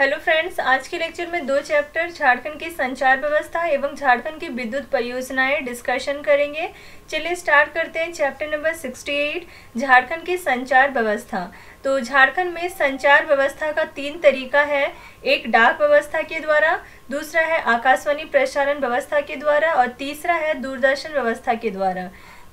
Hello friends, आज के lecture में दो चैप्टर झारखंड की संचार व्यवस्था एवं झारखंड की विद्युत परियोजनाएं डिस्कशन करेंगे। चलिए स्टार्ट करते हैं। चैप्टर नंबर 68 झारखंड की संचार व्यवस्था। तो झारखंड में संचार व्यवस्था का तीन तरीका है। एक डाक व्यवस्था के द्वारा, दूसरा है आकाशवाणी प्रसारण व्यवस्था के द्वारा और तीसरा है दूरदर्शन व्यवस्था के द्वारा।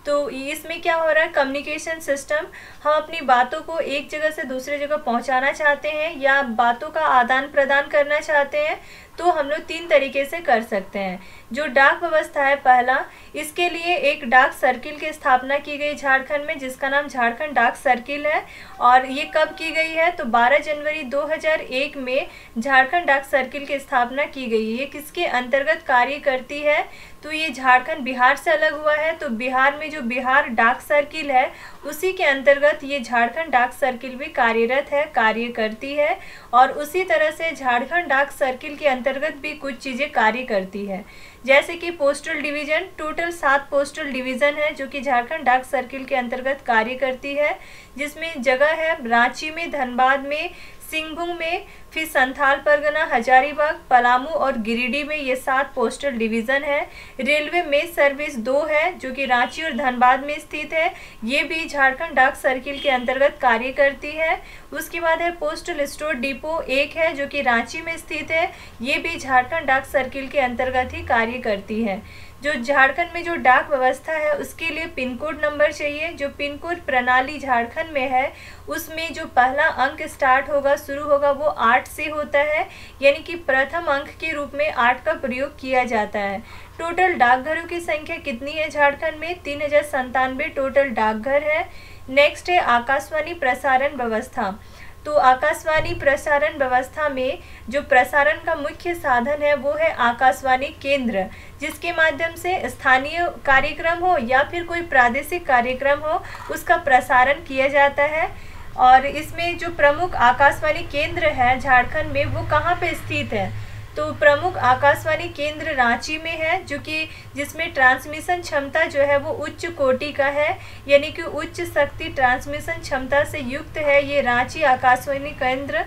तो इसमें क्या हो रहा है, कम्युनिकेशन सिस्टम, हम अपनी बातों को एक जगह से दूसरी जगह पहुंचाना चाहते हैं या बातों का आदान प्रदान करना चाहते हैं तो हम लोग तीन तरीके से कर सकते हैं। जो डाक व्यवस्था है पहला, इसके लिए एक डाक सर्किल की स्थापना की गई झारखंड में, जिसका नाम झारखंड डाक सर्किल है। और ये कब की गई है तो 12 जनवरी 2001 में झारखंड डाक सर्किल की स्थापना की गई है। ये किसके अंतर्गत कार्य करती है तो ये झारखंड बिहार से अलग हुआ है, तो बिहार में जो बिहार डाक सर्किल है उसी के अंतर्गत ये झारखंड डाक सर्किल भी कार्यरत है, कार्य करती है। और उसी तरह से झारखंड डाक सर्किल के अंतर्गत भी कुछ चीज़ें कार्य करती है, जैसे कि postal division. Total 7 postal division है जो कि झारखंड डाक सर्किल के अंतर्गत कार्य करती है, जिसमें जगह है रांची में, धनबाद में, सिंहभूम में, फिर संथाल परगना, हजारीबाग, पलामू और गिरिडीह में ये 7 पोस्टल डिवीज़न है। रेलवे मेल सर्विस 2 है जो कि रांची और धनबाद में स्थित है, ये भी झारखंड डाक सर्किल के अंतर्गत कार्य करती है। उसके बाद है पोस्टल स्टोर डिपो 1 है जो कि रांची में स्थित है, ये भी झारखंड डाक सर्किल के अंतर्गत ही कार्य करती है। जो झारखंड में जो डाक व्यवस्था है उसके लिए पिन कोड नंबर चाहिए। जो पिन कोड प्रणाली झारखंड में है उसमें जो पहला अंक स्टार्ट होगा, शुरू होगा, वो 8 से होता है, यानी कि प्रथम अंक के रूप में 8 का प्रयोग किया जाता है। टोटल डाकघरों की संख्या कितनी है झारखंड में? 3097 टोटल डाकघर है। नेक्स्ट है आकाशवाणी प्रसारण व्यवस्था। तो आकाशवाणी प्रसारण व्यवस्था में जो प्रसारण का मुख्य साधन है वो है आकाशवाणी केंद्र, जिसके माध्यम से स्थानीय कार्यक्रम हो या फिर कोई प्रादेशिक कार्यक्रम हो उसका प्रसारण किया जाता है। और इसमें जो प्रमुख आकाशवाणी केंद्र है झारखंड में वो कहाँ पे स्थित है तो प्रमुख आकाशवाणी केंद्र रांची में है, जो कि जिसमें ट्रांसमिशन क्षमता जो है वो उच्च कोटि का है, यानी कि उच्च शक्ति ट्रांसमिशन क्षमता से युक्त है ये रांची आकाशवाणी केंद्र।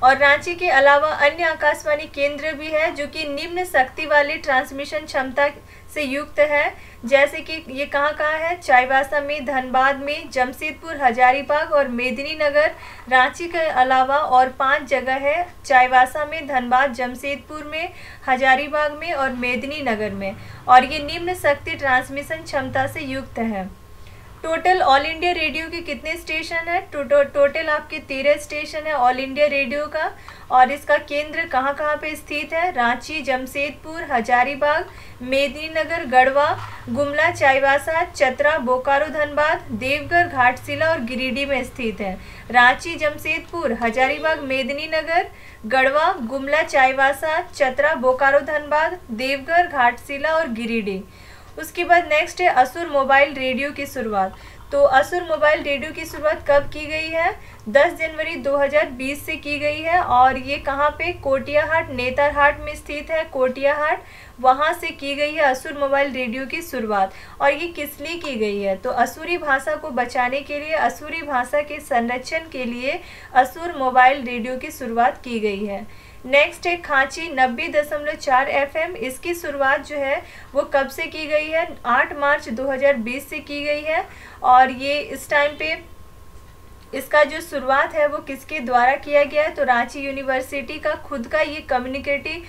और रांची के अलावा अन्य आकाशवाणी केंद्र भी है जो कि निम्न शक्ति वाली ट्रांसमिशन क्षमता से युक्त है, जैसे कि ये कहाँ कहाँ है, चाईबासा में, धनबाद में, जमशेदपुर, हजारीबाग और मेदिनीनगर। रांची के अलावा और 5 जगह है, चाईबासा में, धनबाद, जमशेदपुर में, हजारीबाग में और मेदिनीनगर में। और ये निम्न शक्ति ट्रांसमिशन क्षमता से युक्त है। टोटल ऑल इंडिया रेडियो के कितने स्टेशन है? टोटल आपके 13 स्टेशन है ऑल इंडिया रेडियो का। और इसका केंद्र कहाँ कहाँ पे स्थित है? रांची, जमशेदपुर, हजारीबाग, मेदिनीनगर, गढ़वा, गुमला, चाईबासा, चतरा, बोकारो, धनबाद, देवघर, घाटशिला और गिरिडीह में स्थित है। रांची, जमशेदपुर, हजारीबाग, मेदिनीनगर, गढ़वा, गुमला, चाईबासा, चतरा, बोकारो, धनबाद, देवघर, घाटशिला और गिरिडीह। उसके बाद नेक्स्ट है असुर मोबाइल रेडियो की शुरुआत। तो असुर मोबाइल रेडियो की शुरुआत कब की गई है? 10 जनवरी 2020 से की गई है। और ये कहाँ पे? कोटियाहाट, नेतरहाट में स्थित है, कोटियाहाट, वहाँ से की गई है असुर मोबाइल रेडियो की शुरुआत। और ये किस लिए की गई है तो असुरी भाषा को बचाने के लिए, असुरी भाषा के संरक्षण के लिए असुर मोबाइल रेडियो की शुरुआत की गई है। नेक्स्ट है खांची 90.4 FM। इसकी शुरुआत जो है वो कब से की गई है? 8 मार्च 2020 से की गई है। और ये इस टाइम पे इसका जो शुरुआत है वो किसके द्वारा किया गया है तो रांची यूनिवर्सिटी का खुद का ये कम्युनिटी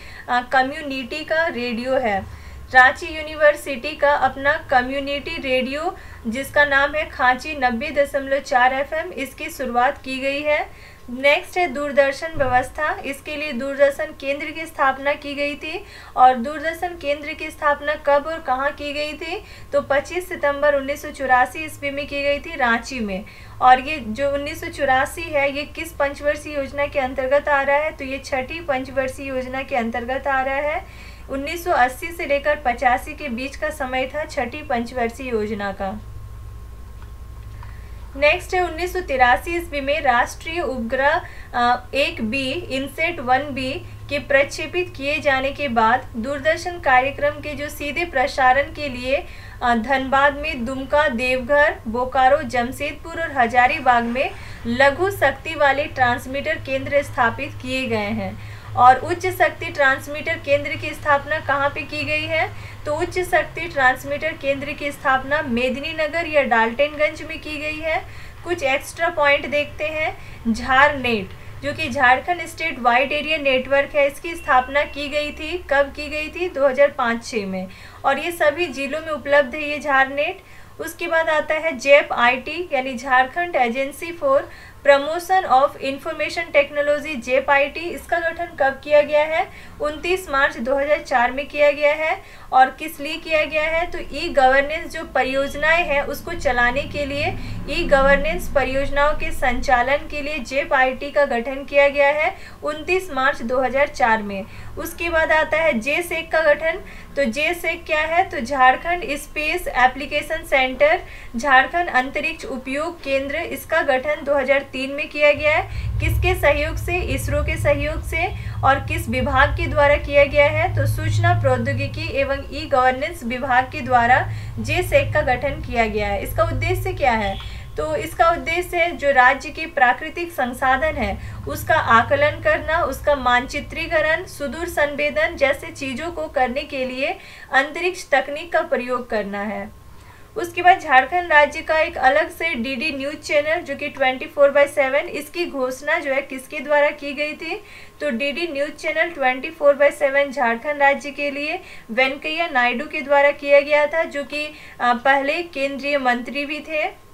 का रेडियो है। रांची यूनिवर्सिटी का अपना कम्युनिटी रेडियो जिसका नाम है खांची 90.4 FM, इसकी शुरुआत की गई है। नेक्स्ट है दूरदर्शन व्यवस्था। इसके लिए दूरदर्शन केंद्र की स्थापना की गई थी। और दूरदर्शन केंद्र की स्थापना कब और कहाँ की गई थी तो 25 सितंबर 1984 ईस्वी में की गई थी, रांची में। और ये जो 1984 है ये किस पंचवर्षीय योजना के अंतर्गत आ रहा है तो ये 6ठी पंचवर्षीय योजना के अंतर्गत आ रहा है। 1980 से लेकर 85 के बीच का समय था 6ठी पंचवर्षीय योजना का। नेक्स्ट है 1983 ईस्वी में राष्ट्रीय उपग्रह 1B इनसेट 1B के प्रक्षेपित किए जाने के बाद दूरदर्शन कार्यक्रम के जो सीधे प्रसारण के लिए धनबाद में, दुमका, देवघर, बोकारो, जमशेदपुर और हजारीबाग में लघु शक्ति वाले ट्रांसमीटर केंद्र स्थापित किए गए हैं। और उच्च शक्ति ट्रांसमीटर केंद्र की स्थापना कहाँ पे की गई है? तो उच्च शक्ति ट्रांसमीटर केंद्र की स्थापना मेदिनीनगर या डाल्टनगंज में की गई है। कुछ एक्स्ट्रा पॉइंट देखते हैं। झारनेट, जो कि Jharkhand state wide area network है, इसकी स्थापना की गई थी। कब की गई थी? 2005-06 में। और ये सभी जिलों में उपलब्ध है ये झारनेट। उसके बाद आता है जेप आईटी, यानी Jharkhand agency for promotion of information technology, JAP IT. इसका गठन कब किया गया है? 29 मार्च 2004 में किया गया है। और किस लिए किया गया है? तो ई गवर्नेंस जो परियोजनाएं हैं उसको चलाने के लिए, ई गवर्नेंस परियोजनाओं के संचालन के लिए जेप आईटी का गठन किया गया है 29 मार्च 2004 में। उसके बाद आता है जेसेक का गठन। तो जेसेक क्या है? तो Jharkhand space application centre, Jharkhand अंतरिक्ष उपयोग केंद्र, इसका गठन 2003 में किया गया है। किसके सहयोग से? इसरो के सहयोग से। और किस विभाग के द्वारा किया गया है? तो सूचना प्रौद्योगिकी एवं ई गवर्नेंस विभाग के द्वारा जेसेक का गठन किया गया है। इसका उद्देश्य क्या है? तो इसका उद्देश्य जो राज्य के प्राकृतिक संसाधन है उसका आकलन करना, उसका मानचित्रीकरण, सुदूर संवेदन जैसे चीज़ों को करने के लिए अंतरिक्ष तकनीक का प्रयोग करना है। उसके बाद झारखंड राज्य का एक अलग से डीडी न्यूज चैनल जो कि 24/7, इसकी घोषणा जो है किसके द्वारा की गई थी? तो डीडी न्यूज चैनल 24/7 झारखंड राज्य के लिए वेंकैया नायडू के द्वारा किया गया था, जो कि पहले केंद्रीय मंत्री भी थे।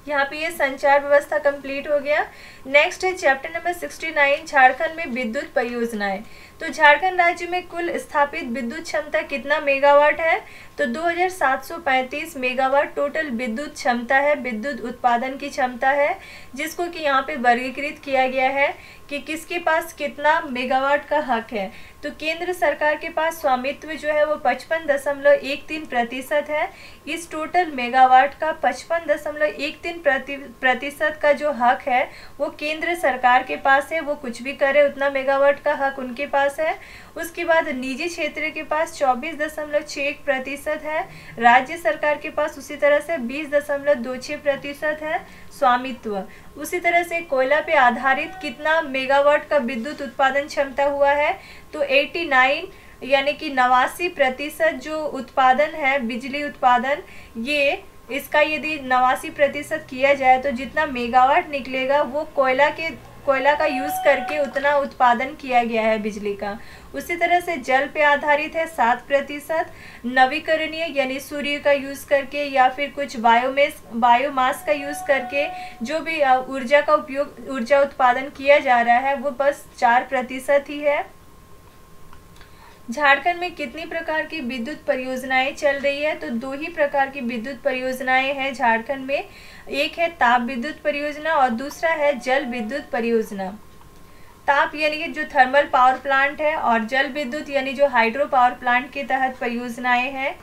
यहाँ पे ये संचार व्यवस्था कंप्लीट हो गया। नेक्स्ट है चैप्टर नंबर 69, झारखंड में विद्युत परियोजनाएं। तो झारखंड राज्य में कुल स्थापित विद्युत क्षमता कितना मेगावाट है? तो 2735 मेगावाट टोटल विद्युत क्षमता है, विद्युत उत्पादन की क्षमता है, जिसको कि यहाँ पे वर्गीकृत किया गया है कि किसके पास कितना मेगावाट का हक है। तो केंद्र सरकार के पास स्वामित्व जो है वो 55.13% है। इस टोटल मेगावाट का 55.13% का जो हक है वो केंद्र सरकार के पास है, वो कुछ भी करे उतना मेगावाट का हक उनके पास है। उसके बाद निजी क्षेत्र के पास 24.61% है, राज्य सरकार के पास उसी तरह से 20.26% है स्वामित्व। उसी तरह से कोयला पे आधारित कितना मेगावाट का विद्युत उत्पादन क्षमता हुआ है? तो 89 यानी कि 89% जो उत्पादन है बिजली उत्पादन, ये इसका यदि 89% किया जाए तो जितना मेगावाट निकलेगा वो कोयला का यूज़ करके उतना उत्पादन किया गया है बिजली का। उसी तरह से जल पे आधारित है 7%, नवीकरणीय यानी सूर्य का यूज़ करके या फिर कुछ बायोमास का यूज़ करके जो भी ऊर्जा उत्पादन किया जा रहा है वो बस 4% ही है। झारखंड में कितनी प्रकार की विद्युत परियोजनाएं चल रही है? तो 2 ही प्रकार की विद्युत परियोजनाएं हैं झारखंड में। एक है ताप विद्युत परियोजना और दूसरा है जल विद्युत परियोजना। ताप यानी कि जो थर्मल पावर प्लांट है और जल विद्युत यानी जो हाइड्रो पावर प्लांट के तहत परियोजनाएं हैं।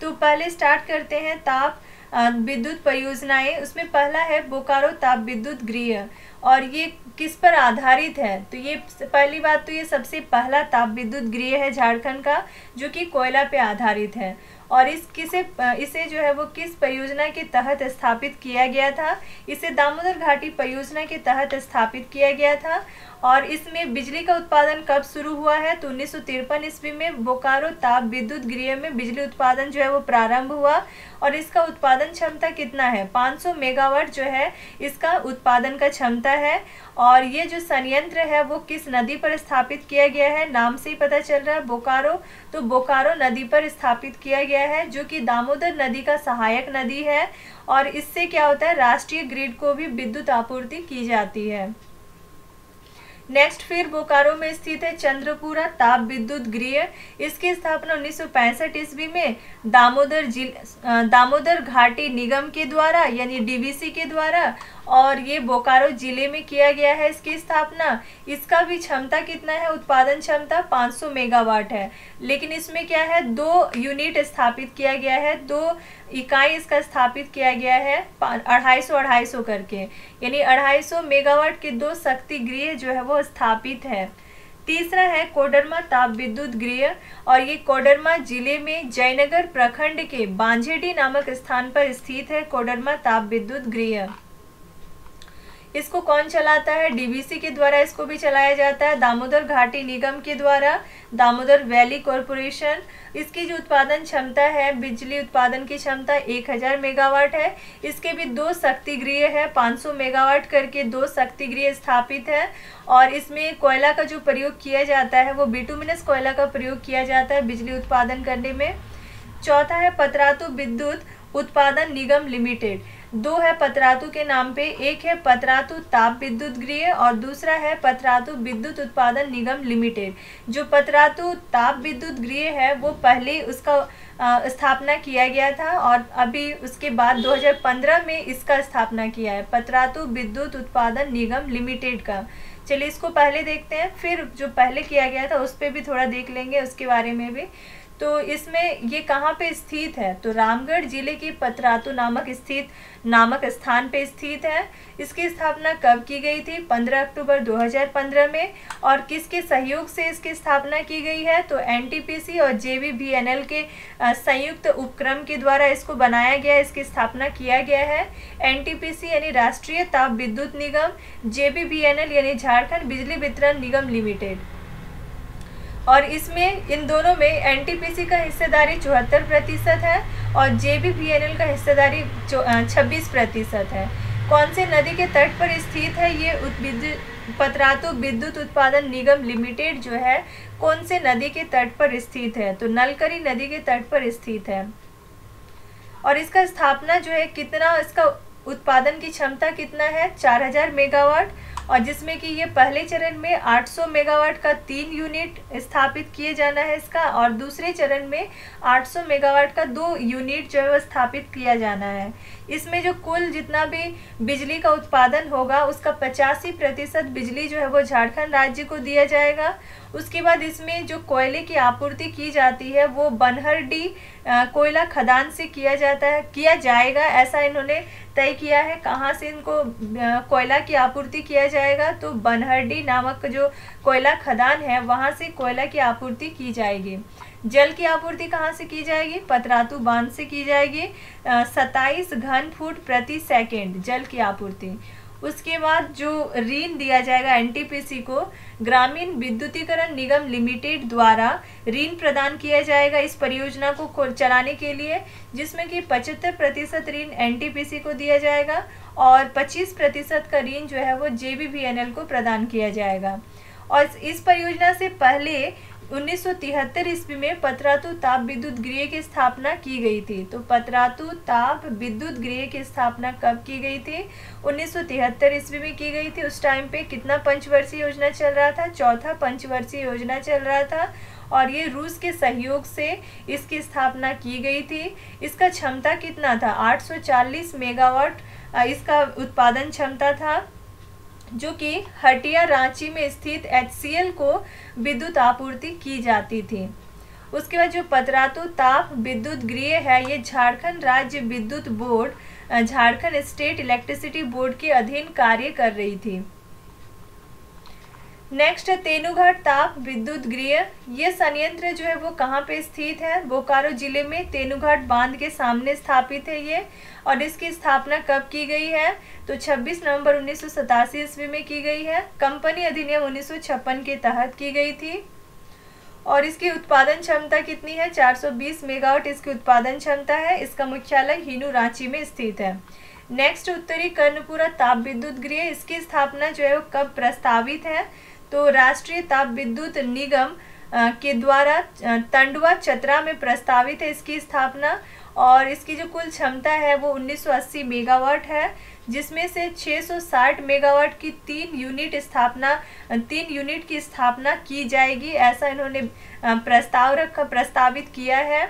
तो पहले स्टार्ट करते हैं ताप विद्युत परियोजनाएं। उसमें पहला है बोकारो ताप विद्युत गृह और ये किस पर आधारित है? तो ये पहली बात तो ये सबसे पहला ताप विद्युत गृह है झारखंड का जो कि कोयला पे आधारित है। और इसे जो है वो किस परियोजना के तहत स्थापित किया गया था? इसे दामोदर घाटी परियोजना के तहत स्थापित किया गया था। और इसमें बिजली का उत्पादन कब शुरू हुआ है? तो 1953 ईस्वी में बोकारो ताप विद्युत गृह में बिजली उत्पादन जो है वो प्रारंभ हुआ और इसका उत्पादन क्षमता कितना है? 500 मेगावाट जो है इसका उत्पादन का क्षमता है। और ये जो संयंत्र है वो किस नदी पर स्थापित किया गया है? नाम से ही पता चल रहा है बोकारो, तो बोकारो नदी पर स्थापित किया गया है जो कि दामोदर नदी का सहायक नदी है। और इससे क्या होता है? राष्ट्रीय ग्रिड को भी विद्युत आपूर्ति की जाती है। नेक्स्ट फिर बोकारो में स्थित है चंद्रपुरा ताप विद्युत गृह। इसकी स्थापना 1965 ईस्वी में दामोदर घाटी निगम के द्वारा यानी डीवीसी के द्वारा और ये बोकारो जिले में किया गया है इसकी स्थापना। इसका भी क्षमता कितना है? उत्पादन क्षमता 500 मेगावाट है। लेकिन इसमें क्या है? 2 यूनिट स्थापित किया गया है, 2 इकाई इसका स्थापित किया गया है 250 करके, यानी 250 मेगावाट के 2 शक्ति गृह जो है वो स्थापित है। तीसरा है कोडरमा ताप विद्युत गृह और ये कोडरमा जिले में जयनगर प्रखंड के बांझेडी नामक स्थान पर स्थित है कोडरमा ताप विद्युत गृह। इसको कौन चलाता है? डीवीसी के द्वारा इसको भी चलाया जाता है, दामोदर घाटी निगम के द्वारा, दामोदर वैली कॉरपोरेशन। इसकी जो उत्पादन क्षमता है, बिजली उत्पादन की क्षमता 1000 मेगावाट है। इसके भी 2 शक्ति गृह है, 500 मेगावाट करके 2 शक्ति गृह स्थापित है। और इसमें कोयला का जो प्रयोग किया जाता है वो बिटुमिनस कोयला का प्रयोग किया जाता है बिजली उत्पादन करने में। चौथा है पतरातू विद्युत उत्पादन निगम लिमिटेड। 2 है पतरातू के नाम पे, एक है पतरातू ताप विद्युत गृह और दूसरा है पतरातू विद्युत उत्पादन निगम लिमिटेड। जो पतरातू ताप विद्युत गृह है वो पहले उसका स्थापना किया गया था और अभी उसके बाद 2015 में इसका स्थापना किया है, पतरातू विद्युत उत्पादन निगम लिमिटेड का। चलिए इसको पहले देखते हैं, फिर जो पहले किया गया था उस पर भी थोड़ा देख लेंगे, उसके बारे में भी। तो इसमें ये कहाँ पे स्थित है? तो रामगढ़ जिले के पतरातू नामक स्थान पे स्थित है। इसकी स्थापना कब की गई थी? 15 अक्टूबर 2015 में। और किसके सहयोग से इसकी स्थापना की गई है? तो एनटीपीसी और जेबीवीएनएल के संयुक्त उपक्रम के द्वारा इसको बनाया गया, इसकी स्थापना किया गया है। एनटीपीसी यानी राष्ट्रीय ताप विद्युत निगम, जेबीवीएनएल यानी झारखंड बिजली वितरण निगम लिमिटेड। और इसमें इन दोनों में एनटीपीसी का हिस्सेदारी 74% है और जेबीवीएनएल का हिस्सेदारी 26% है। कौन से नदी के तट पर स्थित है ये पतरातू विद्युत उत्पादन निगम लिमिटेड जो है, कौन से नदी के तट पर स्थित है? तो नलकरी नदी के तट पर स्थित है। और इसका स्थापना जो है कितना, इसका उत्पादन की क्षमता कितना है? 4000 मेगावाट। और जिसमें कि ये पहले चरण में 800 मेगावाट का 3 यूनिट स्थापित किए जाना है इसका, और दूसरे चरण में 800 मेगावाट का 2 यूनिट जो है वो स्थापित किया जाना है। इसमें जो कुल जितना भी बिजली का उत्पादन होगा उसका 85% बिजली जो है वो झारखंड राज्य को दिया जाएगा। उसके बाद इसमें जो कोयले की आपूर्ति की जाती है वो बनहरडी कोयला खदान से किया जाएगा, ऐसा इन्होंने तय किया है। कहाँ से इनको कोयला की आपूर्ति किया जाएगा? तो बनहरडी नामक जो कोयला खदान है वहाँ से कोयला की आपूर्ति की जाएगी। जल की आपूर्ति कहाँ से की जाएगी? पतरातू बांध से की जाएगी, 27 घन फुट प्रति सेकेंड जल की आपूर्ति। उसके बाद जो ऋण दिया जाएगा एनटीपीसी को, ग्रामीण विद्युतीकरण निगम लिमिटेड द्वारा ऋण प्रदान किया जाएगा इस परियोजना को चलाने के लिए, जिसमें कि 75% ऋण एनटीपीसी को दिया जाएगा और 25% का ऋण जो है वो जेबीवीएनएल को प्रदान किया जाएगा। और इस परियोजना से पहले 1973 ईस्वी में पतरातू ताप विद्युत गृह की स्थापना की गई थी। तो पतरातू ताप विद्युत गृह की स्थापना कब की गई थी? 1973 ईस्वी में की गई थी। उस टाइम पे कितना पंचवर्षीय योजना चल रहा था? चौथा पंचवर्षीय योजना चल रहा था और ये रूस के सहयोग से इसकी स्थापना की गई थी। इसका क्षमता कितना था? 840 मेगावाट इसका उत्पादन क्षमता था, जो कि हटिया रांची में स्थित HCL को विद्युत आपूर्ति की जाती थी। उसके बाद जो पतरातू ताप विद्युत गृह है ये झारखंड राज्य विद्युत board, Jharkhand state electricity board के अधीन कार्य कर रही थी। नेक्स्ट तेनुघाट ताप विद्युत गृह, ये संयंत्र जो है वो कहाँ पे स्थित है? बोकारो जिले में तेनुघाट बांध के सामने स्थापित है ये। और इसकी स्थापना कब की गई है? तो 26 नवंबर 1987 ईस्वी में की गई है। कंपनी अधिनियम 1956 के तहत की गई थी। और इसकी उत्पादन क्षमता कितनी है? 420 मेगावाट इसकी उत्पादन क्षमता है। इसका मुख्यालय हिनू रांची में स्थित है। नेक्स्ट उत्तरी कर्णपुरा ताप विद्युत गृह, इसकी स्थापना जो है वो कब प्रस्तावित है? तो राष्ट्रीय ताप विद्युत निगम के द्वारा तंडवा चतरा में प्रस्तावित है इसकी स्थापना। और इसकी जो कुल क्षमता है वो 1980 मेगावाट है, जिसमें से 660 मेगावाट की 3 यूनिट की स्थापना की जाएगी, ऐसा इन्होंने प्रस्तावित किया है।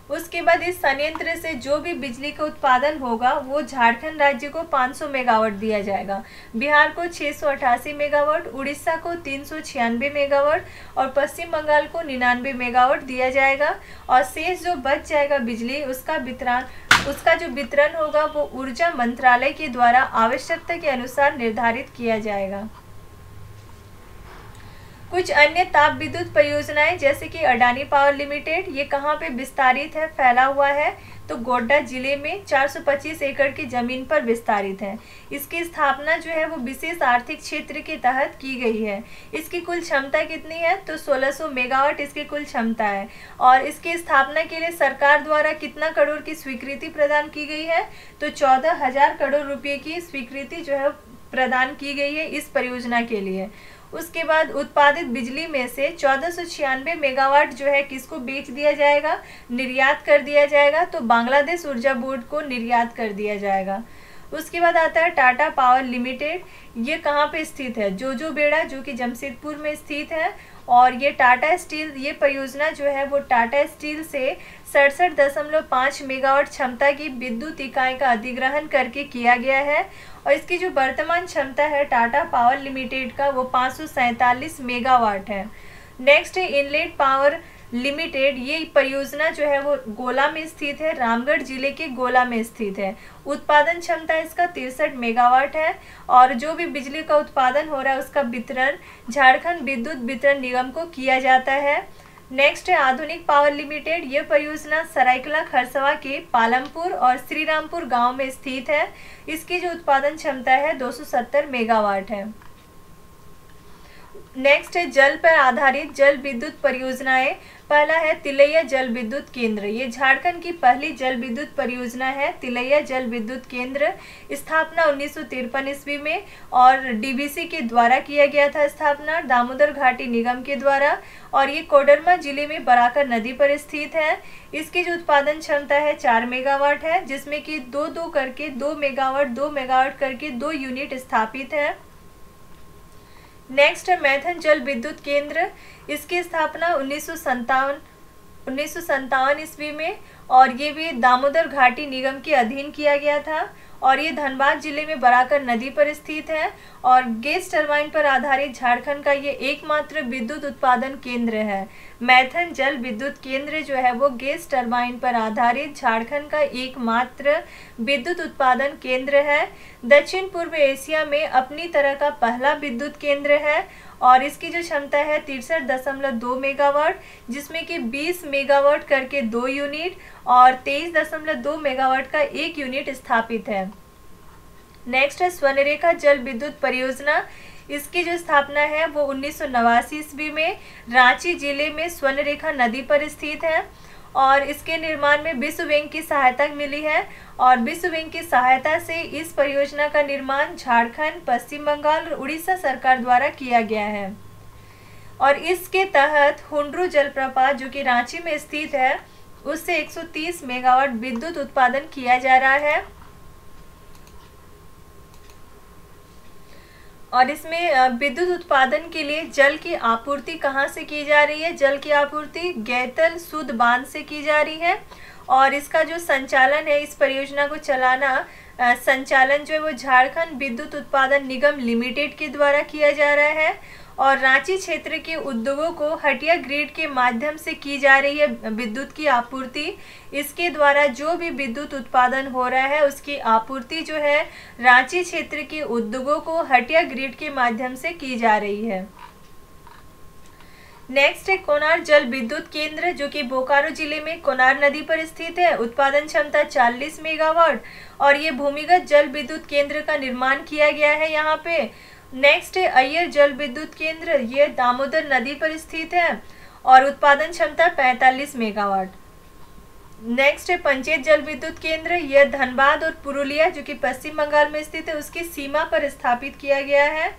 उसके बाद इस संयंत्र से जो भी बिजली का उत्पादन होगा वो झारखंड राज्य को 500 मेगावाट दिया जाएगा, बिहार को 688 मेगावाट, उड़ीसा को 396 मेगावाट और पश्चिम बंगाल को 99 मेगावाट दिया जाएगा। और शेष जो बच जाएगा बिजली उसका जो वितरण होगा वो ऊर्जा मंत्रालय के द्वारा आवश्यकता के अनुसार निर्धारित किया जाएगा। कुछ अन्य ताप विद्युत परियोजनाएं जैसे कि अडानी पावर लिमिटेड, ये कहाँ पे विस्तारित है, फैला हुआ है? तो गोड्डा जिले में 425 एकड़ की जमीन पर विस्तारित है। इसकी स्थापना जो है वो विशेष आर्थिक क्षेत्र के तहत की गई है। इसकी कुल क्षमता कितनी है, तो 1600 मेगावाट इसकी कुल क्षमता है। और इसकी स्थापना के लिए सरकार द्वारा कितना करोड़ की स्वीकृति प्रदान की गई है, तो 14,000 करोड़ रुपए की स्वीकृति जो है प्रदान की गई है इस परियोजना के लिए। उसके बाद उत्पादित बिजली में से 1496 मेगावाट जो है किसको बेच दिया जाएगा, निर्यात कर दिया जाएगा, तो बांग्लादेश ऊर्जा बोर्ड को निर्यात कर दिया जाएगा। उसके बाद आता है टाटा पावर लिमिटेड। ये कहाँ पे स्थित है, जोजोबेड़ा, जो कि जमशेदपुर में स्थित है। और ये टाटा स्टील, ये परियोजना जो है वो टाटा स्टील से 67.5 मेगावाट क्षमता की विद्युत इकाई का अधिग्रहण करके किया गया है। और इसकी जो वर्तमान क्षमता है टाटा पावर लिमिटेड का वो 547 मेगावाट है। नेक्स्ट है इनलेट पावर लिमिटेड। ये परियोजना जो है वो गोला में स्थित है, रामगढ़ जिले के गोला में स्थित है। उत्पादन क्षमता इसका 63 मेगावाट है। और जो भी बिजली का उत्पादन हो रहा है उसका वितरण झारखंड विद्युत वितरण निगम को किया जाता है। नेक्स्ट है आधुनिक पावर लिमिटेड। ये परियोजना सरायकला खरसवा के पालमपुर और श्रीरामपुर गांव में स्थित है। इसकी जो उत्पादन क्षमता है 270 मेगावाट है। नेक्स्ट है जल पर आधारित जल विद्युत परियोजनाएं। पहला है तिलैया जल विद्युत केंद्र। ये झारखंड की पहली जल विद्युत परियोजना है, तिलैया जल विद्युत केंद्र। स्थापना 1953 ईस्वी में और डीवीसी के द्वारा किया गया था स्थापना, दामोदर घाटी निगम के द्वारा। और ये कोडरमा जिले में बराकर नदी पर स्थित है। इसकी जो उत्पादन क्षमता है 4 मेगावाट है, जिसमें कि 2-2 करके 2 मेगावाट करके 2 यूनिट स्थापित है। नेक्स्ट है मैथन जल विद्युत केंद्र। इसकी स्थापना 1957 ईस्वी में और ये भी दामोदर घाटी निगम के अधीन किया गया था। और ये धनबाद जिले में बराकर नदी पर स्थित है। और गैस टरबाइन पर आधारित झारखंड का ये एकमात्र विद्युत उत्पादन केंद्र है। मैथन जल विद्युत केंद्र जो है वो गैस टरबाइन पर आधारित झारखंड का एकमात्र विद्युत उत्पादन केंद्र है। दक्षिण पूर्व एशिया में अपनी तरह का पहला विद्युत केंद्र है। और इसकी जो क्षमता है 63.2 मेगावाट, जिसमें कि 20 मेगावाट करके 2 यूनिट और 23.2 मेगावाट का 1 यूनिट स्थापित है। नेक्स्ट है स्वर्णरेखा जल विद्युत परियोजना। इसकी जो स्थापना है वो 1989 ईस्वी में रांची जिले में स्वर्णरेखा नदी पर स्थित है। और इसके निर्माण में विश्व बैंक की सहायता मिली है। और विश्व बैंक की सहायता से इस परियोजना का निर्माण झारखंड, पश्चिम बंगाल और उड़ीसा सरकार द्वारा किया गया है। और इसके तहत हुंड्रू जलप्रपात जो कि रांची में स्थित है उससे 130 मेगावाट विद्युत उत्पादन किया जा रहा है। और इसमें विद्युत उत्पादन के लिए जल की आपूर्ति कहाँ से की जा रही है, जल की आपूर्ति गैतल सुध बांध से की जा रही है। और इसका जो संचालन है, इस परियोजना को चलाना संचालन जो है वो झारखंड विद्युत उत्पादन निगम लिमिटेड के द्वारा किया जा रहा है। और रांची क्षेत्र के उद्योगों को हटिया ग्रिड के माध्यम से की जा रही है विद्युत की आपूर्ति। इसके द्वारा जो भी विद्युत उत्पादन हो रहा है उसकी आपूर्ति जो है रांची क्षेत्र के उद्योगों को हटिया ग्रिड के माध्यम से की जा रही है। नेक्स्ट है कोनार जल विद्युत केंद्र जो कि बोकारो जिले में कोनार नदी पर स्थित है। उत्पादन क्षमता 40 मेगावाट और ये भूमिगत जल विद्युत केंद्र का निर्माण किया गया है यहाँ पे। नेक्स्ट है अय्यर जल विद्युत केंद्र, ये दामोदर नदी पर स्थित है और उत्पादन क्षमता 45 मेगावाट। नेक्स्ट है पंचेत जल विद्युत केंद्र, यह धनबाद और पुरुलिया जो कि पश्चिम बंगाल में स्थित है उसकी सीमा पर स्थापित किया गया है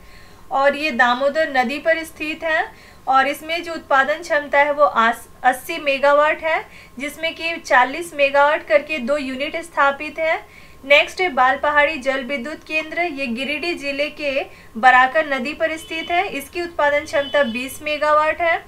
और ये दामोदर नदी पर स्थित है। और इसमें जो उत्पादन क्षमता है वो 80 मेगावाट है, जिसमें कि 40 मेगावाट करके 2 यूनिट स्थापित है। नेक्स्ट है बाल पहाड़ी जल विद्युत केंद्र, ये गिरिडीह जिले के बराकर नदी पर स्थित है। इसकी उत्पादन क्षमता 20 मेगावाट है।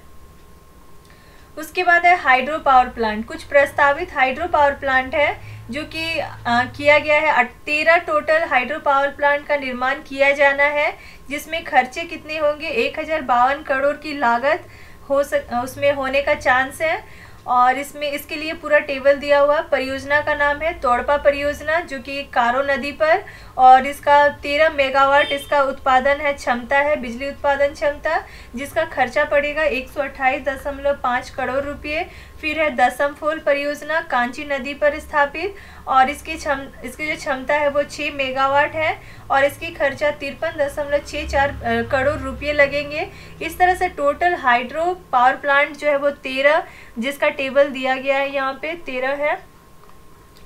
उसके बाद है हाइड्रो पावर प्लांट। कुछ प्रस्तावित हाइड्रो पावर प्लांट है जो कि किया गया है। 13 टोटल हाइड्रो पावर प्लांट का निर्माण किया जाना है, जिसमें खर्चे कितने होंगे 1052 करोड़ की लागत उसमें होने का चांस है। और इसमें इसके लिए पूरा टेबल दिया हुआ। परियोजना का नाम है तोड़पा परियोजना जो कि कारो नदी पर, और इसका 13 मेगावाट इसका उत्पादन है, क्षमता है बिजली उत्पादन क्षमता, जिसका खर्चा पड़ेगा 128.5 करोड़ रुपये। फिर है दसम फोल परियोजना कांची नदी पर स्थापित और इसकी जो क्षमता है वो 6 मेगावाट है और इसकी खर्चा 53.64 करोड़ रुपये लगेंगे। इस तरह से टोटल हाइड्रो पावर प्लांट जो है वो 13, जिसका टेबल दिया गया है यहाँ पे 13 है।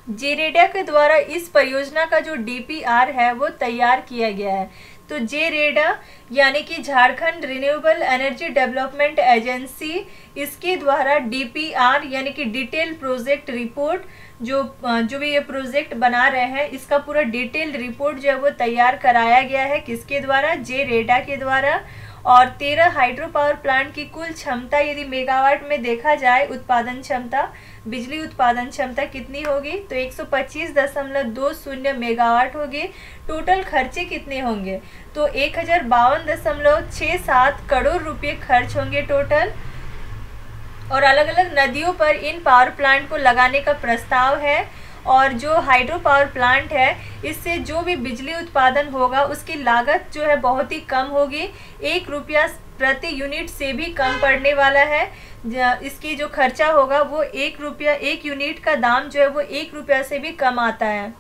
जेरेडा के द्वारा इस परियोजना का जो डीपीआर है वो तैयार किया गया है। तो जेरेडा यानी कि Jharkhand renewable energy development agency, इसके द्वारा डीपीआर यानी कि डिटेल प्रोजेक्ट रिपोर्ट जो भी ये प्रोजेक्ट बना रहे हैं इसका पूरा डिटेल रिपोर्ट जो है वो तैयार कराया गया है। किसके द्वारा? जेरेडा के द्वारा। और 13 हाइड्रो पावर प्लांट की कुल क्षमता यदि मेगावाट में देखा जाए, उत्पादन क्षमता, बिजली उत्पादन क्षमता कितनी होगी? तो 125.20 मेगावाट होगी। टोटल खर्चे कितने होंगे? तो 1052.67 करोड़ रुपये खर्च होंगे टोटल। और अलग अलग नदियों पर इन पावर प्लांट को लगाने का प्रस्ताव है। और जो हाइड्रो पावर प्लांट है इससे जो भी बिजली उत्पादन होगा उसकी लागत जो है बहुत ही कम होगी, 1 रुपया प्रति यूनिट से भी कम पड़ने वाला है। इसकी जो खर्चा होगा वो 1 रुपया, 1 यूनिट का दाम जो है वो 1 रुपया से भी कम आता है।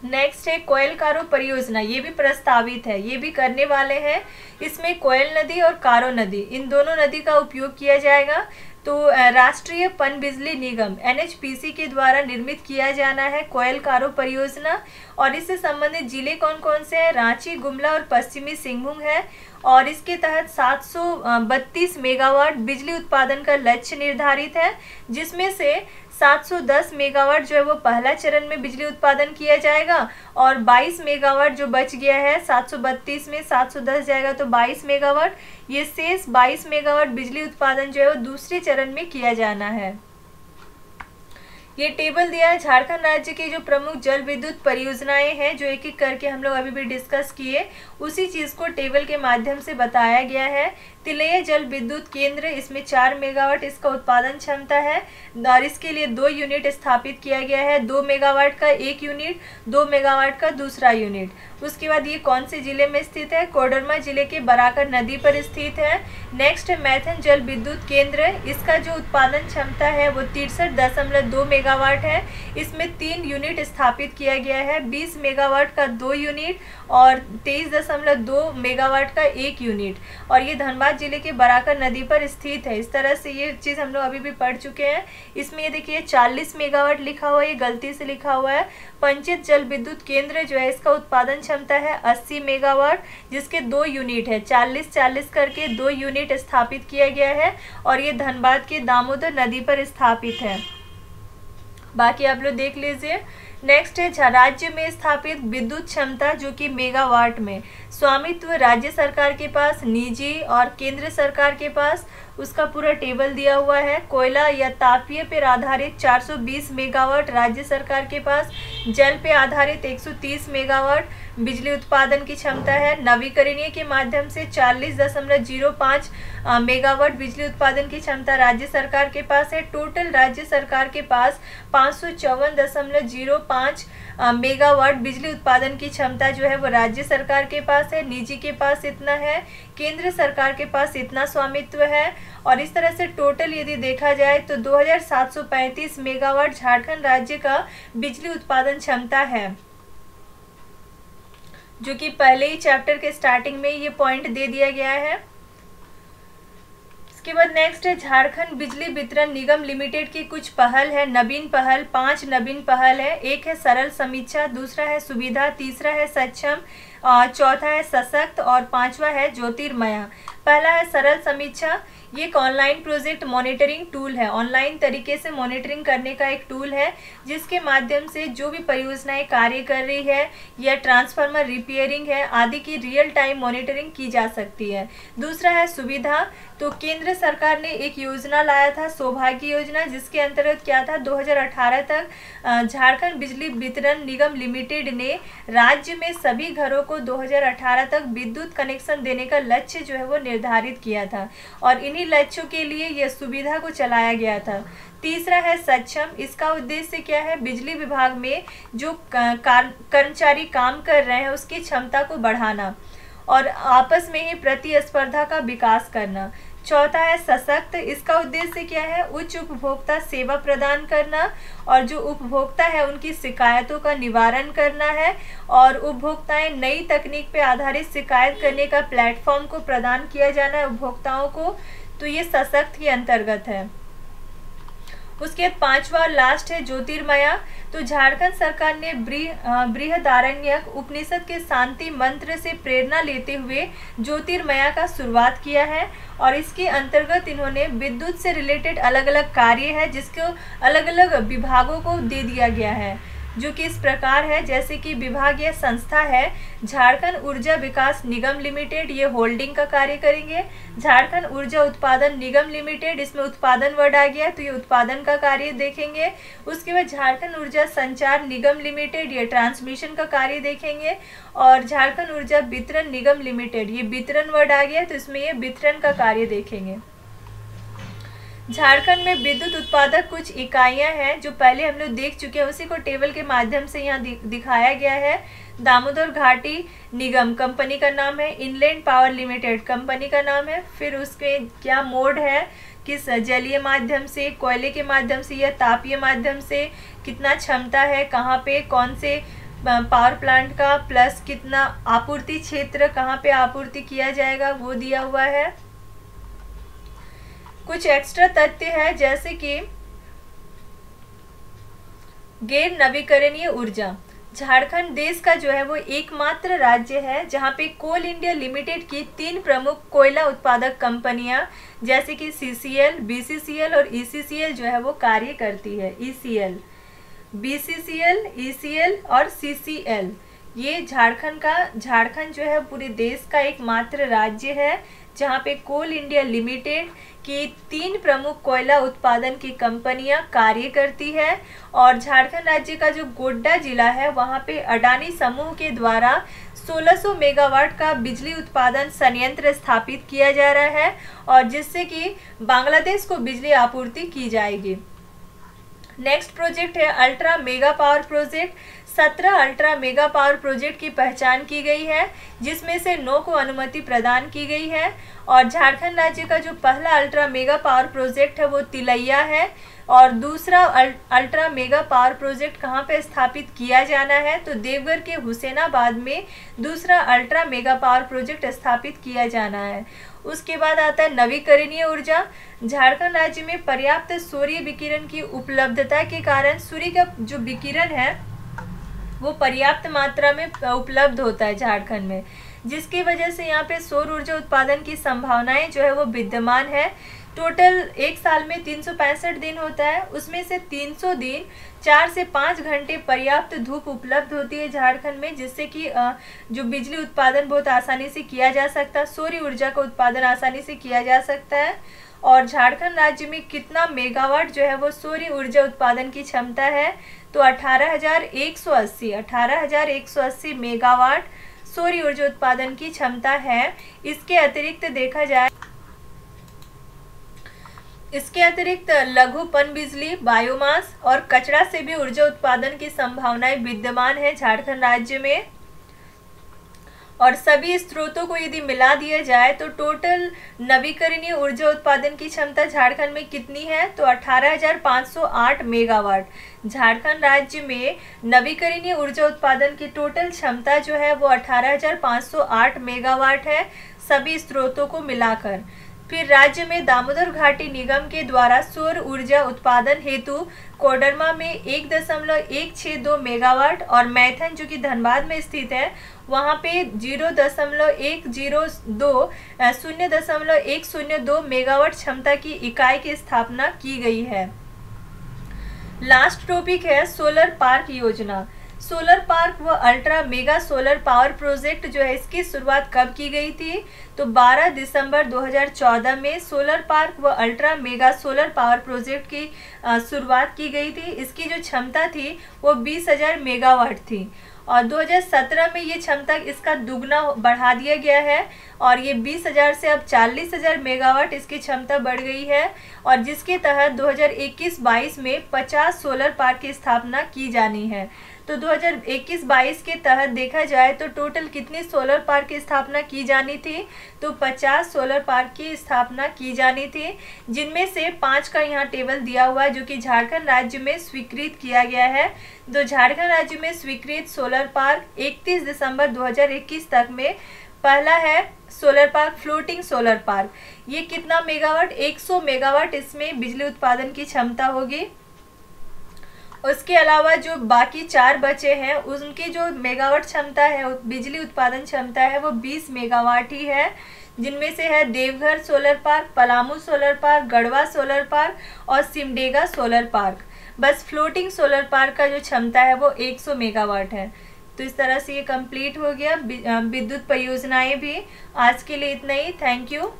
नेक्स्ट है कोयल कारो परियोजना, ये भी प्रस्तावित है, ये भी करने वाले हैं। इसमें कोयल नदी और कारो नदी, इन दोनों नदी का उपयोग किया जाएगा। तो राष्ट्रीय पनबिजली निगम NHPC के द्वारा निर्मित किया जाना है कोयल कारो परियोजना। और इससे संबंधित जिले कौन कौन से हैं? रांची, गुमला और पश्चिमी सिंहभूम है। और इसके तहत 732 मेगावाट बिजली उत्पादन का लक्ष्य निर्धारित है, जिसमें से 710 मेगावाट जो है वो पहला चरण में बिजली उत्पादन किया जाएगा और 22 मेगावाट जो बच गया है, 732 में 710 जाएगा तो 22 मेगावाट, ये शेष 22 मेगावाट बिजली उत्पादन जो है वो दूसरे चरण में किया जाना है। ये टेबल दिया है झारखंड राज्य की जो प्रमुख जल विद्युत परियोजनाएं हैं, जो एक एक करके हम लोग अभी भी डिस्कस किए, उसी चीज़ को टेबल के माध्यम से बताया गया है। तिलैया जल विद्युत केंद्र, इसमें 4 मेगावाट इसका उत्पादन क्षमता है और इसके लिए 2 यूनिट स्थापित किया गया है, 2 मेगावाट का एक यूनिट, 2 मेगावाट का दूसरा यूनिट। उसके बाद ये कौन से जिले में स्थित है? कोडरमा जिले के बराकर नदी पर स्थित है। नेक्स्ट है मैथन जल विद्युत केंद्र, इसका जो उत्पादन क्षमता है वो 63.2 मेगावाट है। इसमें 3 यूनिट स्थापित किया गया है, 20 मेगावाट का 2 यूनिट और 23.2 मेगावाट का 1 यूनिट। और ये धनबाद जिले के बराकर नदी पर स्थित है। इस तरह से ये चीज़ हम लोग अभी भी पढ़ चुके हैं। इसमें ये देखिए 40 मेगावाट लिखा हुआ है, ये गलती से लिखा हुआ है। पंचित जल विद्युत केंद्र जो है इसका उत्पादन क्षमता है 80 मेगावाट, जिसके 2 यूनिट है, 40-40 करके 2 यूनिट स्थापित किया गया है और ये धनबाद के दामोदर नदी पर स्थापित है। बाकी आप लोग देख लीजिए। नेक्स्ट है राज्य में स्थापित विद्युत क्षमता, जो कि मेगावाट में स्वामित्व राज्य सरकार के पास, निजी और केंद्र सरकार के पास, उसका पूरा टेबल दिया हुआ है। कोयला या तापीय पर आधारित 420 मेगावाट राज्य सरकार के पास, जल पे आधारित 130 मेगावाट बिजली उत्पादन की क्षमता है। नवीकरणीय के माध्यम से 40.05 मेगावाट बिजली उत्पादन की क्षमता राज्य सरकार के पास है। टोटल राज्य सरकार के पास 554.05 मेगावाट बिजली उत्पादन की क्षमता जो है वो राज्य सरकार के पास है। निजी के पास इतना है, केंद्र सरकार के पास इतना स्वामित्व है। और इस तरह से टोटल यदि देखा जाए तो 2735 मेगावाट झारखंड राज्य का बिजली उत्पादन क्षमता है, जो कि पहले ही चैप्टर के स्टार्टिंग में ये पॉइंट दे दिया गया है। इसके बाद नेक्स्ट है झारखंड बिजली वितरण निगम लिमिटेड की कुछ पहल है, नवीन पहल, 5 नवीन पहल है। एक है सरल समीक्षा, दूसरा है सुविधा, तीसरा है सक्षम, चौथा है सशक्त और 5वां है ज्योतिर्मया। पहला है सरल समीक्षा, ये एक ऑनलाइन प्रोजेक्ट मॉनिटरिंग टूल है, ऑनलाइन तरीके से मॉनिटरिंग करने का एक टूल है, जिसके माध्यम से जो भी परियोजनाएं कार्य कर रही है या ट्रांसफार्मर रिपेयरिंग है आदि की रियल टाइम मॉनिटरिंग की जा सकती है। दूसरा है सुविधा, तो केंद्र सरकार ने एक योजना लाया था, सौभाग्य योजना, जिसके अंतर्गत क्या था, 2018 तक झारखंड बिजली वितरण निगम लिमिटेड ने राज्य में सभी घरों को 2018 तक विद्युत कनेक्शन देने का लक्ष्य जो है वो निर्धारित किया था और इन्हीं लक्ष्यों के लिए यह सुविधा को चलाया गया था। तीसरा है सक्षम, इसका उद्देश्य क्या है, बिजली विभाग में जो कर्मचारी काम कर रहे हैं उसकी क्षमता को बढ़ाना और आपस में ही प्रतिस्पर्धा का विकास करना। चौथा है सशक्त। इसका उद्देश्य क्या है? उच्च उपभोक्ता सेवा प्रदान करना और जो उपभोक्ता है उनकी शिकायतों का निवारण करना है और उपभोक्ताएं नई तकनीक पर आधारित शिकायत करने का प्लेटफॉर्म को प्रदान किया जाना है उपभोक्ताओं को। तो ये सशक्त के अंतर्गत है। उसके बाद पांचवा और लास्ट है ज्योतिर्मया। तो झारखंड सरकार ने बृहदारण्यक उपनिषद के शांति मंत्र से प्रेरणा लेते हुए ज्योतिर्मया का शुरुआत किया है और इसके अंतर्गत इन्होंने विद्युत से रिलेटेड अलग अलग कार्य है जिसको अलग अलग विभागों को दे दिया गया है, जो कि इस प्रकार है। जैसे कि विभाग या संस्था है झारखंड ऊर्जा विकास निगम लिमिटेड, ये होल्डिंग का कार्य करेंगे। झारखंड ऊर्जा उत्पादन निगम लिमिटेड, इसमें उत्पादन वर्ड आ गया तो ये उत्पादन का कार्य देखेंगे। उसके बाद झारखंड ऊर्जा संचार निगम लिमिटेड, ये ट्रांसमिशन का कार्य देखेंगे। और झारखंड ऊर्जा वितरण निगम लिमिटेड, ये वितरण वर्ड आ गया तो इसमें ये वितरण का कार्य देखेंगे। झारखंड में विद्युत उत्पादक कुछ इकाइयां हैं जो पहले हम लोग देख चुके हैं, उसी को टेबल के माध्यम से यहाँ दिखाया गया है। दामोदर घाटी निगम कंपनी का नाम है, इनलैंड पावर लिमिटेड कंपनी का नाम है। फिर उसके क्या मोड है, किस जलीय माध्यम से, कोयले के माध्यम से या तापीय माध्यम से, कितना क्षमता है, कहाँ पे कौन से पावर प्लांट का, प्लस कितना आपूर्ति क्षेत्र, कहाँ पे आपूर्ति किया जाएगा वो दिया हुआ है। कुछ एक्स्ट्रा तथ्य है जैसे कि गैर नवीकरणीय ऊर्जा। झारखंड देश का जो है वो एकमात्र राज्य है जहां पे कोल इंडिया लिमिटेड की 3 प्रमुख कोयला उत्पादक कंपनियां जैसे कि CCL, BCCL और ECCL जो है वो कार्य करती है। ECL, BCCL, ECL और CCL, ये झारखंड जो है पूरे देश का एकमात्र राज्य है जहाँ पे कोल इंडिया लिमिटेड की 3 प्रमुख कोयला उत्पादन की कंपनियां कार्य करती है। और झारखंड राज्य का जो गोड्डा जिला है वहाँ पे अडानी समूह के द्वारा 1600 मेगावाट का बिजली उत्पादन संयंत्र स्थापित किया जा रहा है और जिससे कि बांग्लादेश को बिजली आपूर्ति की जाएगी। नेक्स्ट प्रोजेक्ट है ultra mega power project. 17 ultra mega power project की पहचान की गई है जिसमें से 9 को अनुमति प्रदान की गई है। और झारखंड राज्य का जो पहला अल्ट्रा मेगा पावर प्रोजेक्ट है वो तिलैया है और दूसरा अल्ट्रा मेगा पावर प्रोजेक्ट कहाँ पे स्थापित किया जाना है तो देवघर के हुसैनाबाद में दूसरा अल्ट्रा मेगा पावर प्रोजेक्ट स्थापित किया जाना है। उसके बाद आता है नवीकरणीय ऊर्जा। झारखंड राज्य में पर्याप्त सूर्य विकिरण की उपलब्धता के कारण सूर्य का जो विकिरण है वो पर्याप्त मात्रा में उपलब्ध होता है झारखंड में, जिसकी वजह से यहाँ पे सौर ऊर्जा उत्पादन की संभावनाएं जो है वो विद्यमान है। टोटल एक साल में 365 दिन होता है, उसमें से 300 दिन 4 से 5 घंटे पर्याप्त धूप उपलब्ध होती है झारखंड में, जिससे कि जो बिजली उत्पादन बहुत आसानी से किया जा सकता है, सौर ऊर्जा का उत्पादन आसानी से किया जा सकता है। और झारखंड राज्य में कितना मेगावाट जो है वो सौर ऊर्जा उत्पादन की क्षमता है तो 18,180 मेगावाट सौर ऊर्जा उत्पादन की क्षमता है। इसके अतिरिक्त लघु पनबिजली, बायोमास और कचरा से भी ऊर्जा उत्पादन की संभावनाएं विद्यमान है झारखंड राज्य में। और सभी स्रोतों को यदि मिला दिया जाए तो टोटल नवीकरणीय ऊर्जा उत्पादन की क्षमता झारखंड में कितनी है तो 18,508 मेगावाट। झारखंड राज्य में नवीकरणीय ऊर्जा उत्पादन की टोटल क्षमता जो है वो 18,508 मेगावाट है सभी स्रोतों को मिलाकर। फिर राज्य में दामोदर घाटी निगम के द्वारा सौर ऊर्जा उत्पादन हेतु कोडरमा में 1.162 मेगावाट और मैथन जो कि धनबाद में स्थित है वहाँ पे 0.102 मेगावाट क्षमता की इकाई की स्थापना की गई है। लास्ट टॉपिक है सोलर पार्क योजना। सोलर पार्क व ultra mega solar power project जो है इसकी शुरुआत कब की गई थी तो 12 दिसंबर 2014 में सोलर पार्क व ultra mega solar power project की शुरुआत की गई थी। इसकी जो क्षमता थी वो 20,000 मेगावाट थी और 2017 में ये क्षमता इसका दुगना बढ़ा दिया गया है और ये 20,000 से अब 40,000 मेगावाट इसकी क्षमता बढ़ गई है और जिसके तहत 2021-22 में 50 सोलर पार्क की स्थापना की जानी है। तो 2021-22 के तहत देखा जाए तो टोटल कितनी सोलर पार्क की स्थापना की जानी थी, तो 50 सोलर पार्क की स्थापना की जानी थी, जिनमें से 5 का यहाँ टेबल दिया हुआ है जो कि झारखंड राज्य में स्वीकृत किया गया है। तो झारखंड राज्य में स्वीकृत सोलर पार्क 31 दिसंबर 2021 तक में पहला है solar park floating solar park. ये कितना मेगावाट, 100 मेगावाट इसमें बिजली उत्पादन की क्षमता होगी। उसके अलावा जो बाकी 4 बचे हैं उनकी जो मेगावाट क्षमता है, बिजली उत्पादन क्षमता है, वो 20 मेगावाट ही है, जिनमें से है Deoghar solar park, Palamu solar park, Garhwa solar park और सिमडेगा सोलर पार्क। बस फ्लोटिंग सोलर पार्क का जो क्षमता है वो 100 मेगावाट है। तो इस तरह से ये कंप्लीट हो गया विद्युत परियोजनाएं भी। आज के लिए इतना ही। Thank you.